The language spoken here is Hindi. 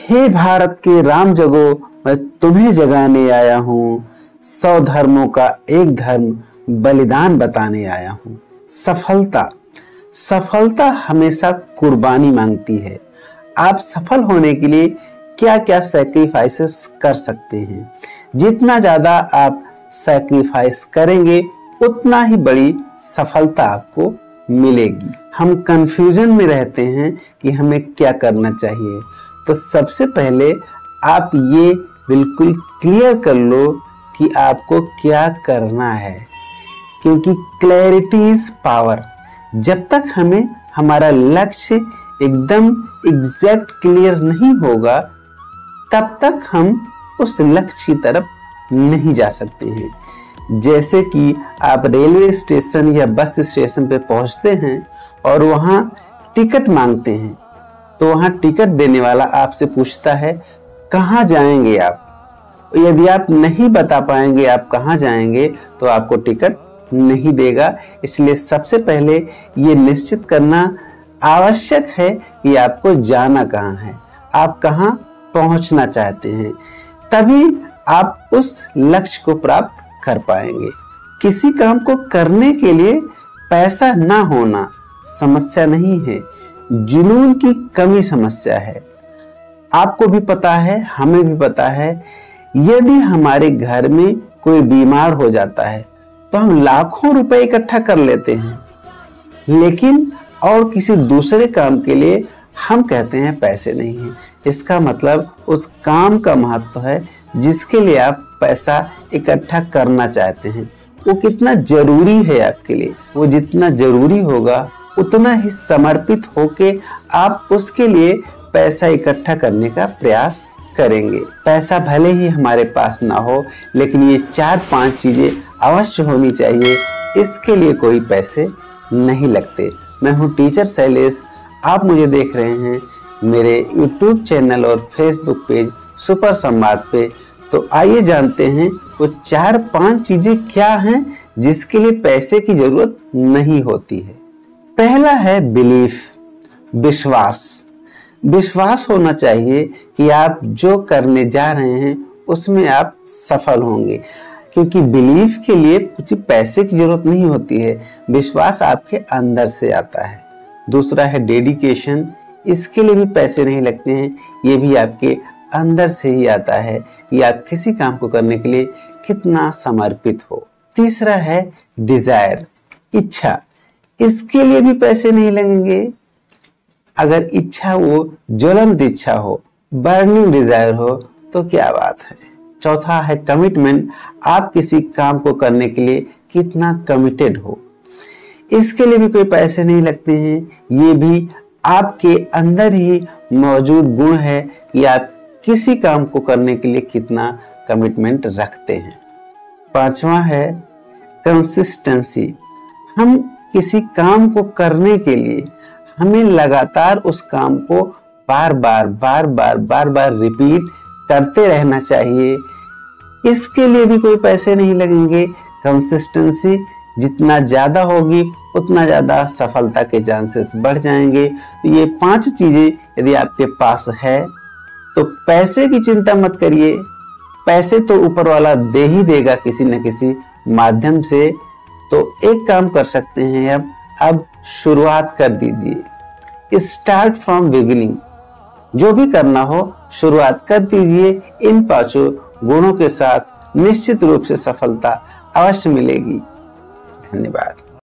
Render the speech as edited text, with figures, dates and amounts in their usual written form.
हे भारत के राम जगो, मैं तुम्हें जगाने आया हूँ। 100 धर्मों का एक धर्म बलिदान बताने आया हूँ। सफलता हमेशा कुर्बानी मांगती है। आप सफल होने के लिए क्या क्या सैक्रिफाइसेस कर सकते हैं। जितना ज्यादा आप सैक्रिफाइस करेंगे उतना ही बड़ी सफलता आपको मिलेगी। हम कंफ्यूजन में रहते हैं कि हमें क्या करना चाहिए। तो सबसे पहले आप ये बिल्कुल क्लियर कर लो कि आपको क्या करना है, क्योंकि क्लैरिटी इज पावर। जब तक हमें हमारा लक्ष्य एकदम एग्जैक्ट क्लियर नहीं होगा तब तक हम उस लक्ष्य की तरफ नहीं जा सकते हैं। जैसे कि आप रेलवे स्टेशन या बस स्टेशन पे पहुंचते हैं और वहां टिकट मांगते हैं, तो वहां टिकट देने वाला आपसे पूछता है कहाँ जाएंगे आप। यदि आप नहीं बता पाएंगे आप कहाँ जाएंगे तो आपको टिकट नहीं देगा। इसलिए सबसे पहले ये निश्चित करना आवश्यक है कि आपको जाना कहाँ है, आप कहाँ पहुंचना चाहते हैं, तभी आप उस लक्ष्य को प्राप्त कर पाएंगे। किसी काम को करने के लिए पैसा ना होना समस्या नहीं है, जुनून की कमी समस्या है। आपको भी पता है, हमें भी पता है, यदि हमारे घर में कोई बीमार हो जाता है तो हम लाखों रुपए इकट्ठा कर लेते हैं, लेकिन और किसी दूसरे काम के लिए हम कहते हैं पैसे नहीं हैं। इसका मतलब उस काम का महत्व है जिसके लिए आप पैसा इकट्ठा करना चाहते हैं, वो कितना जरूरी है आपके लिए। वो जितना जरूरी होगा उतना ही समर्पित होके आप उसके लिए पैसा इकट्ठा करने का प्रयास करेंगे। पैसा भले ही हमारे पास ना हो, लेकिन ये 4-5 चीजें अवश्य होनी चाहिए। इसके लिए कोई पैसे नहीं लगते। मैं हूँ टीचर शैलेश, आप मुझे देख रहे हैं मेरे YouTube चैनल और Facebook पेज सुपर संवाद पे। तो आइए जानते हैं वो 4-5 चीजें क्या हैं जिसके लिए पैसे की जरूरत नहीं होती है। पहला है बिलीफ, विश्वास होना चाहिए कि आप जो करने जा रहे हैं उसमें आप सफल होंगे, क्योंकि बिलीफ के लिए कुछ पैसे की जरूरत नहीं होती है, विश्वास आपके अंदर से आता है। दूसरा है डेडिकेशन, इसके लिए भी पैसे नहीं लगते हैं, ये भी आपके अंदर से ही आता है कि आप किसी काम को करने के लिए कितना समर्पित हो। तीसरा है डिजायर, इच्छा, इसके लिए भी पैसे नहीं लगेंगे। अगर इच्छा वो ज्वलंत इच्छा हो, बर्निंग डिजायर हो तो क्या बात है। चौथा है कमिटमेंट, आप किसी काम को करने के लिए कितना कमिटेड हो, इसके लिए भी कोई पैसे नहीं लगते हैं। ये भी आपके अंदर ही मौजूद गुण है कि आप किसी काम को करने के लिए कितना कमिटमेंट रखते हैं। पांचवा है कंसिस्टेंसी, हम किसी काम को करने के लिए हमें लगातार उस काम को बार बार रिपीट करते रहना चाहिए। इसके लिए भी कोई पैसे नहीं लगेंगे। कंसिस्टेंसी जितना ज्यादा होगी उतना ज्यादा सफलता के चांसेस बढ़ जाएंगे। तो ये 5 चीजें यदि आपके पास है तो पैसे की चिंता मत करिए, पैसे तो ऊपर वाला दे ही देगा किसी न किसी माध्यम से। तो एक काम कर सकते हैं, अब शुरुआत कर दीजिए, स्टार्ट फ्रॉम बिगिनिंग। जो भी करना हो शुरुआत कर दीजिए। इन 5 गुणों के साथ निश्चित रूप से सफलता अवश्य मिलेगी। धन्यवाद।